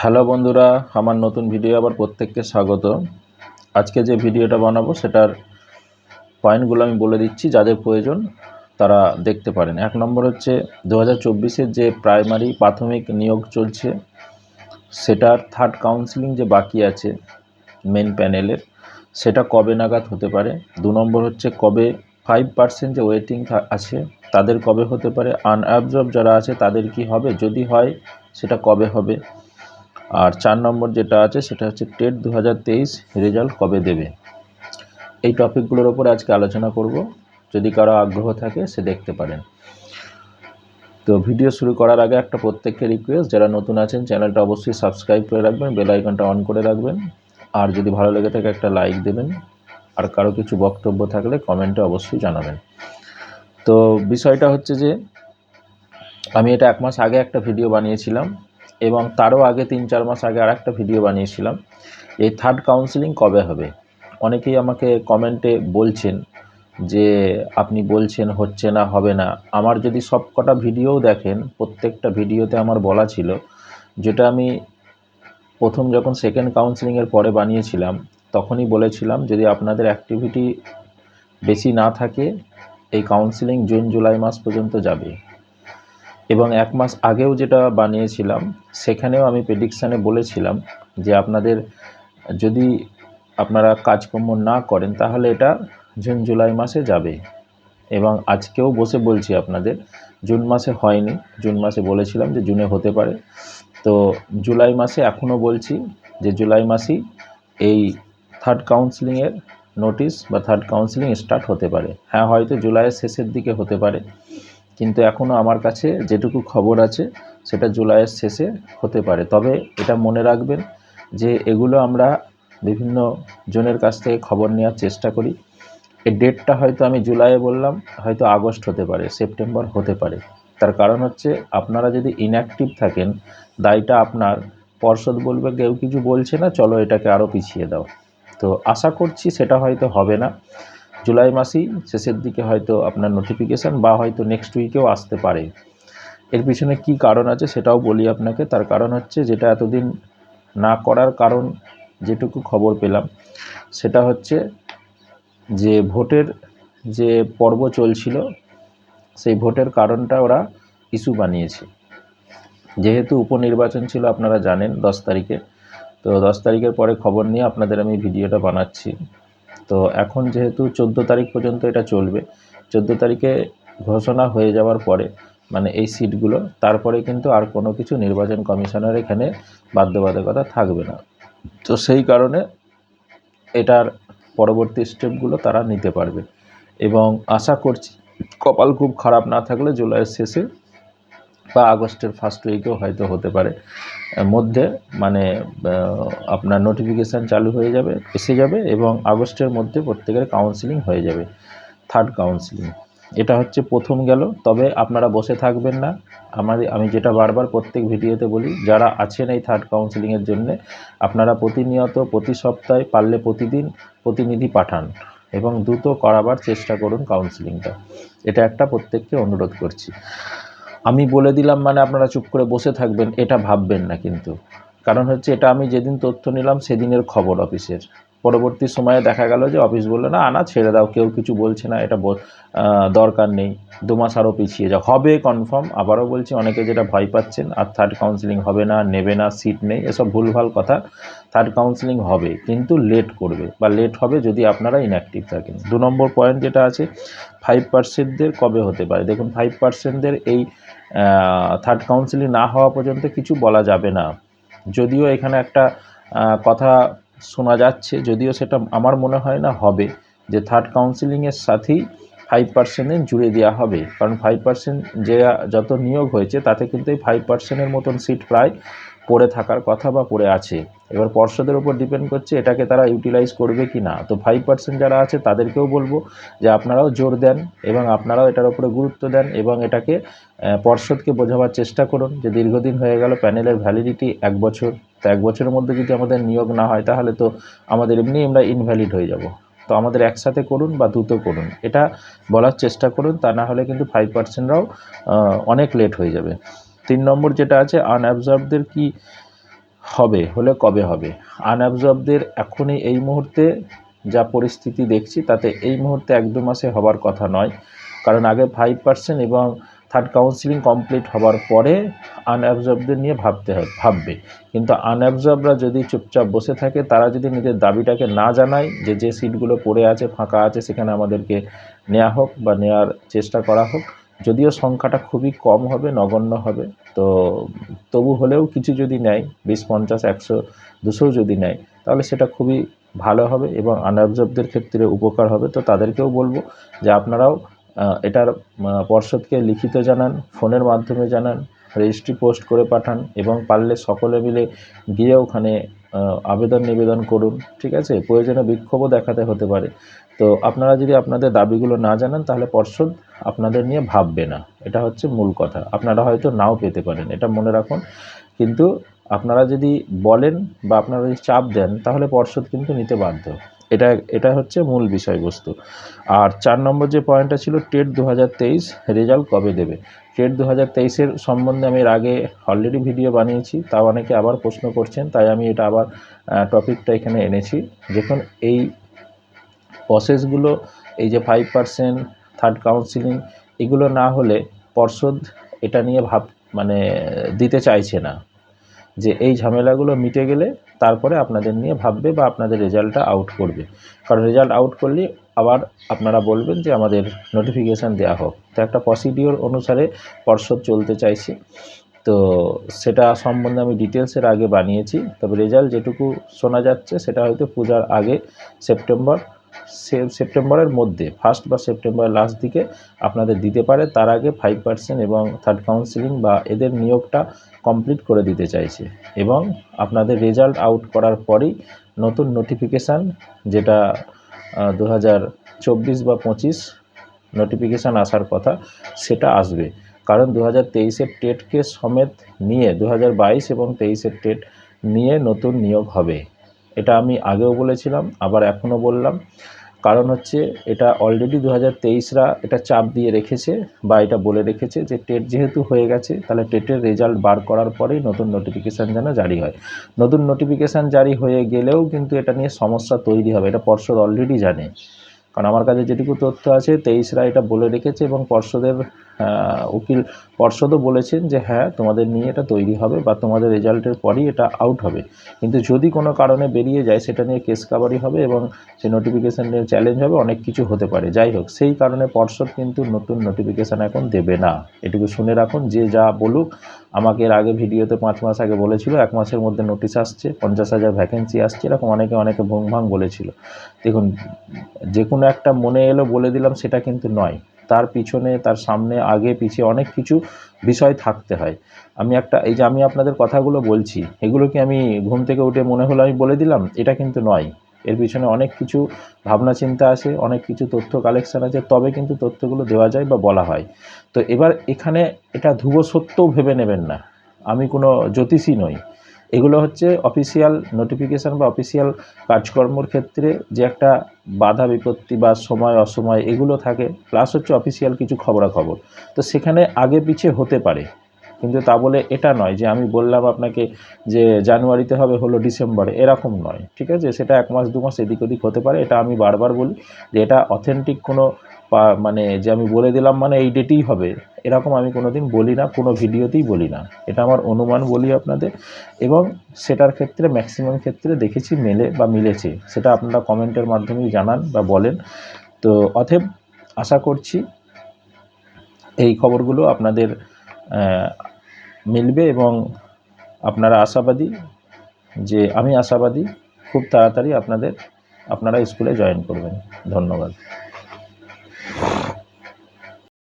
Hello বন্ধুরা, আমার নতুন ভিডিও আবার প্রত্যেককে স্বাগত। আজকে যে ভিডিওটা বানাবো সেটার পয়েন্টগুলো আমি বলে দিচ্ছি, যাদের প্রয়োজন তারা দেখতে পারেন। 1 নম্বর হচ্ছে 2024-এর যে প্রাইমারি প্রাথমিক নিয়োগ চলছে সেটার থার্ড কাউন্সেলিং যে বাকি আছে মেন প্যানেলের, সেটা কবে নাগাদ হতে পারে। 2 নম্বর হচ্ছে কবে 5% যে ওয়েটিং আছে তাদের কবে হতে পারে। আনঅ্যাবজর্ব যারা আছে তাদের কি হবে, যদি হয় সেটা কবে হবে। আর 4 নম্বর যেটা আছে সেটা হচ্ছে টেট 2023 রেজাল্ট কবে দেবে। এই টপিকগুলোর ওপরে আজকে আলোচনা করব। যদি কারো আগ্রহ থাকে সে দেখতে পারেন। তো ভিডিও শুরু করার আগে একটা প্রত্যেককে রিকোয়েস্ট, যারা নতুন আছেন চ্যানেলটা অবশ্যই সাবস্ক্রাইব করে রাখবেন, বেল আইকনটা অন করে রাখবেন, আর যদি ভালো লেগে থাকে একটা লাইক দেবেন, আর কারো কিছু বক্তব্য থাকলে কমেন্টে অবশ্যই জানাবেন। তো বিষয়টা হচ্ছে যে আমি এটা 1 মাস আগে একটা ভিডিও বানিয়েছিলাম এবং তারও আগে 3-4 মাস আগে আর একটা ভিডিও বানিয়েছিলাম। এই থার্ড কাউন্সেলিং কবে হবে? অনেকেই আমাকে কমেন্টে বলছেন যে আপনি বলছেন হচ্ছে না, হবে না। আমার যদি সব কটা ভিডিওও দেখেন, প্রত্যেকটা ভিডিওতে আমার বলা ছিল, যেটা আমি প্রথম যখন সেকেন্ড কাউন্সেলিংয়ের পরে বানিয়েছিলাম তখনই বলেছিলাম, যদি আপনাদের অ্যাক্টিভিটি বেশি না থাকে এই কাউন্সেলিং জুন জুলাই মাস পর্যন্ত যাবে। এবং 1 মাস আগেও যেটা বানিয়েছিলাম সেখানেও আমি প্রেডিকশানে বলেছিলাম যে আপনাদের যদি আপনারা কাজকর্ম না করেন তাহলে এটা জুন জুলাই মাসে যাবে। এবং আজকেও বসে বলছি আপনাদের, জুন মাসে হয়নি, জুন মাসে বলেছিলাম যে জুনে হতে পারে। তো জুলাই মাসে এখনও বলছি যে জুলাই মাসেই এই থার্ড কাউন্সেলিংয়ের নোটিশ বা থার্ড কাউন্সেলিং স্টার্ট হতে পারে। হ্যাঁ, হয়তো জুলাইয়ের শেষের দিকে হতে পারে, কিন্তু এখনও আমার কাছে যেটুকু খবর আছে সেটা জুলাইয়ের শেষে হতে পারে। তবে এটা মনে রাখবেন যে এগুলো আমরা বিভিন্ন জনের কাছ থেকে খবর নেওয়ার চেষ্টা করি। এই ডেটটা হয়তো আমি জুলাইয়ে বললাম, হয়তো আগস্ট হতে পারে, সেপ্টেম্বর হতে পারে। তার কারণ হচ্ছে আপনারা যদি ইনঅ্যাক্টিভ থাকেন, দায়টা আপনার। পর্ষদ বলবে কেউ কিছু বলছে না, চলো এটাকে আরও পিছিয়ে দাও। তো আশা করছি সেটা হয়তো হবে না, জুলাই মাসেই শেষের দিকে হয়তো আপনার নোটিফিকেশান বা হয়তো নেক্সট উইকেও আসতে পারে। এর পিছনে কি কারণ আছে সেটাও বলি আপনাকে। তার কারণ হচ্ছে, যেটা এতদিন না করার কারণ যেটুকু খবর পেলাম সেটা হচ্ছে যে ভোটের যে পর্ব চলছিল সেই ভোটের কারণটা ওরা ইস্যু বানিয়েছে। যেহেতু উপনির্বাচন ছিল আপনারা জানেন 10 তারিখে, তো 10 তারিখের পরে খবর নিয়ে আপনাদের আমি ভিডিওটা বানাচ্ছি। তো এখন যেহেতু 14 তারিখ পর্যন্ত এটা চলবে, 14 তারিখে ঘোষণা হয়ে যাওয়ার পরে মানে এই সিটগুলো, তারপরে কিন্তু আর কোনো কিছু নির্বাচন কমিশনের এখানে বাধ্যবাধকতা থাকবে না। তো সেই কারণে এটার পরবর্তী স্টেপগুলো তারা নিতে পারবে এবং আশা করছি কপাল খুব খারাপ না থাকলে জুলাইয়ের শেষে বা আগস্টের ফার্স্ট উইকেও হয়তো হতে পারে মধ্যে, মানে আপনার নোটিফিকেশান চালু হয়ে যাবে, এসে যাবে এবং আগস্টের মধ্যে প্রত্যেকের কাউন্সেলিং হয়ে যাবে, থার্ড কাউন্সেলিং। এটা হচ্ছে প্রথম গেল। তবে আপনারা বসে থাকবেন না। আমি যেটা বারবার প্রত্যেক ভিডিওতে বলি, যারা আছেন এই থার্ড কাউন্সেলিংয়ের জন্যে, আপনারা প্রতিনিয়ত প্রতি সপ্তাহে পারলে প্রতিদিন প্রতিনিধি পাঠান এবং দ্রুত করাবার চেষ্টা করুন কাউন্সেলিংটা। এটা একটা প্রত্যেককে অনুরোধ করছি। আমি বলে দিলাম মানে আপনারা চুপ করে বসে থাকবেন এটা ভাববেন না কিন্তু। কারণ হচ্ছে এটা আমি যেদিন তথ্য নিলাম সেদিনের খবর অফিসের। পরবর্তী সময়ে দেখা গেল যে অফিস বললো না না ছেড়ে দাও, কেউ কিছু বলছে না, এটা দরকার নেই, 2 মাস আরও পিছিয়ে যাও। হবে কনফার্ম, আবারও বলছি, অনেকে যেটা ভয় পাচ্ছেন আর থার্ড কাউন্সেলিং হবে না, নেবে না, সিট নেই, এসব ভুলভাল কথা। থার্ড কাউন্সেলিং হবে, কিন্তু লেট করবে বা লেট হবে যদি আপনারা ইনঅ্যাক্টিভ থাকেন। 2 নম্বর পয়েন্ট যেটা আছে 5%দের কবে হতে পারে। দেখুন 5%দের এই থার্ড কাউন্সেলিং না হওয়া পর্যন্ত কিছু বলা যাবে না। যদিও এখানে একটা কথা শোনা যাচ্ছে, যদিও সেটা আমার মনে হয় না হবে, যে থার্ড কাউন্সেলিংয়ের সাথেই 5% জুড়ে দেওয়া হবে। কারণ 5% যে যত নিয়োগ হয়েছে তাতে কিন্তু এই 5%-এর মতন সিট প্রায় পড়ে থাকার কথা বা পড়ে আছে। এবার পর্ষদের উপর ডিপেন্ড করছে এটাকে তারা ইউটিলাইজ করবে কি না। তো 5% যারা আছে তাদেরকেও বলবো যে আপনারাও জোর দেন এবং আপনারাও এটার উপরে গুরুত্ব দেন এবং এটাকে পর্ষদকে বোঝাবার চেষ্টা করুন যে দীর্ঘদিন হয়ে গেল, প্যানেলের ভ্যালিডিটি 1 বছর। তো 1 বছরের মধ্যে যদি আমাদের নিয়োগ না হয় তাহলে তো আমাদের এমনি আমরা ইনভ্যালিড হয়ে যাব। তো আমাদের একসাথে করুন বা দ্রুত করুন, এটা বলার চেষ্টা করুন। তা না হলে কিন্তু 5%রাও অনেক লেট হয়ে যাবে। 3 নম্বর যেটা আছে আনঅ্যাবজর্বদের কি হলে কবে হবে? আনঅ্যাবজর্বদের এখনই এই মুহূর্তে যা পরিস্থিতি দেখছি তাতে এই মুহূর্তে 1-2 মাসে হবার কথা নয়, কারণ আগে 5% এবং থার্ড কাউন্সিলিং কমপ্লিট হবার পরে আনঅ্যাবজর্বদের নিয়ে ভাববে। কিন্তু আনঅ্যাবজর্বরা যদি চুপচাপ বসে থাকে, তারা যদি নিজের দাবিটাকে না জানায় যে সিটগুলো পড়ে আছে, ফাঁকা আছে, সেখানে আমাদেরকে নেওয়া হোক বা নেওয়ার চেষ্টা করা হোক, যদিও সংখ্যাটা খুবই কম হবে, নগণ্য হবে, তো তবু হলেও কিছু যদি নেয়, 20, 50, 100, 200 যদি নেয়, তাহলে সেটা খুবই ভালো হবে এবং আনঅ্যাবজর্বদের ক্ষেত্রে উপকার হবে। তো তাদেরকেও বলবো যে আপনারাও এটার পর্ষদকে লিখিত জানান, ফোনের মাধ্যমে জানান, রেজিস্ট্রি পোস্ট করে পাঠান এবং পারলে সকলে মিলে গিয়ে ওখানে আবেদন নিবেদন করুন, ঠিক আছে? প্রয়োজনে বিক্ষোভও দেখাতে হতে পারে। তো আপনারা যদি আপনাদের দাবিগুলো না জানান, তাহলে পর্ষদ আপনাদের নিয়ে ভাববে না, এটা হচ্ছে মূল কথা। আপনারা হয়তো নাও পেতে পারেন, এটা মনে রাখুন। কিন্তু আপনারা যদি বলেন বা আপনারা যদি চাপ দেন, তাহলে পর্ষদ কিন্তু নিতে বাধ্য। এটা হচ্ছে মূল বিষয়বস্তু। আর 4 নম্বর যে পয়েন্টটা ছিল, টেট 2023 রেজাল্ট কবে দেবে? টেট 2023-এর সম্বন্ধে আমি এর আগে অলরেডি ভিডিও বানিয়েছি, তাও অনেকে আবার প্রশ্ন করছেন, তাই আমি এটা আবার টপিকটা এখানে এনেছি। দেখুন, এই প্রসেসগুলো, এই যে 5% থার্ড কাউন্সিলিং, এগুলো না হলে পর্ষদ এটা নিয়ে দিতে চাইছে না, যে এই ঝামেলাগুলো মিটে গেলে তারপরে আপনাদের নিয়ে ভাববে বা আপনাদের রেজাল্টটা আউট করবে। কারণ রেজাল্ট আউট করলে আবার আপনারা বলবেন যে আমাদের নোটিফিকেশান দেওয়া হোক। তো একটা প্রসিডিওর অনুসারে পর্ষদ চলতে চাইছে। তো সেটা সম্বন্ধে আমি ডিটেলসের আগে বানিয়েছি। তবে রেজাল্ট যেটুকু শোনা যাচ্ছে সেটা হয়তো পূজার আগে, সেপ্টেম্বরের মধ্যে, ফার্স্ট বা সেপ্টেম্বরের লাস্ট দিকে আপনাদের দিতে পারে। তার আগে 5% এবং থার্ড কাউন্সিলিং বা এদের নিয়োগটা কমপ্লিট করে দিতে চাইছে এবং আপনাদের রেজাল্ট আউট করার পরেই নতুন নোটিফিকেশান, যেটা 2024 বা 25 নোটিফিকেশান আসার কথা, সেটা আসবে। কারণ 2023-এর টেটকে সমেত নিয়ে 2022 এবং 23-এর টেট নিয়ে নতুন নিয়োগ হবে। এটা আমি আগেও বলেছিলাম, আবার এখনও বললাম। কারণ হচ্ছে এটা অলরেডি 2023রা এটা চাপ দিয়ে রেখেছে বা এটা বলে রেখেছে যে টেট যেহেতু হয়ে গেছে, তাহলে টেটের রেজাল্ট বার করার পরেই নতুন নোটিফিকেশান যেন জারি হয়। নতুন নোটিফিকেশান জারি হয়ে গেলেও কিন্তু এটা নিয়ে সমস্যা তৈরি হবে, এটা পর্ষদ অলরেডি জানে। কারণ আমার কাছে যেটুকু তথ্য আছে, 23রা এটা বলে রেখেছে এবং উকিল পর্ষদও বলেছেন যে হ্যাঁ, তোমাদের নিয়ে এটা তৈরি হবে বা তোমাদের রেজাল্টের পরই এটা আউট হবে। কিন্তু যদি কোনো কারণে বেরিয়ে যায়, সেটা নিয়ে কেস কাবারি হবে এবং সেই নোটিফিকেশান নিয়ে চ্যালেঞ্জ হবে, অনেক কিছু হতে পারে। যাই হোক, সেই কারণে পর্ষদ কিন্তু নতুন নোটিফিকেশান এখন দেবে না, এটুকু শুনে রাখুন। যে যা বলুক, আমাকে এর আগে ভিডিওতে 5 মাস আগে বলেছিল 1 মাসের মধ্যে নোটিশ আসছে, 50,000 ভ্যাকেন্সি আসছে, এরকম অনেকে ভুং-ভাং বলেছিল। দেখুন, যে কোনো একটা মনে এলো বলে দিলাম সেটা কিন্তু নয়, তার পিছনে, তার সামনে, আগে পিছিয়ে অনেক কিছু বিষয় থাকতে হয়। এই যে আমি আপনাদের কথাগুলো বলছি, এগুলো কি আমি ঘুম থেকে উঠে মনে হলো আমি বলে দিলাম? এটা কিন্তু নয়। এর পিছনে অনেক কিছু ভাবনা চিন্তা আছে, অনেক কিছু তথ্য কালেকশান আছে, তবে কিন্তু তথ্যগুলো দেওয়া যায় বা বলা হয়। তো এবার এখানে এটা ধ্রুব সত্যও ভেবে নেবেন না, আমি কোনো জ্যোতিষী নই। এগুলো হচ্ছে অফিসিয়াল নোটিফিকেশান বা অফিসিয়াল কাজকর্মর ক্ষেত্রে যে একটা বাধা বিপত্তি বা সময় অসময় এগুলো থাকে, প্লাস হচ্ছে অফিসিয়াল কিছু খবরাখবর। তো সেখানে আগে পিছিয়ে হতে পারে, কিন্তু তা বলে এটা নয় যে আমি বললাম আপনাকে যে জানুয়ারিতে হবে, হলো ডিসেম্বরে, এরকম নয়, ঠিক আছে? সেটা 1 মাস 2 মাস এদিক ওদিক হতে পারে। এটা আমি বারবার বলি যে এটা অথেন্টিক কোনো যে আমি বলে দিলাম মানে এই ডেটেই হবে, এরকম আমি কোনো দিন বলি না, কোনো ভিডিওতেই বলি না। এটা আমার অনুমান বলি আপনাদের, এবং সেটার ক্ষেত্রে ম্যাক্সিমাম ক্ষেত্রে দেখেছি মেলে বা মিলেছে, সেটা আপনারা কমেন্টের মাধ্যমেই জানান বা বলেন। তো অতএব আশা করছি এই খবরগুলো আপনাদের মিলবে এবং আপনারা আশাবাদী, যে আমি আশাবাদী খুব তাড়াতাড়ি আপনারা স্কুলে জয়েন করবেন। ধন্যবাদ।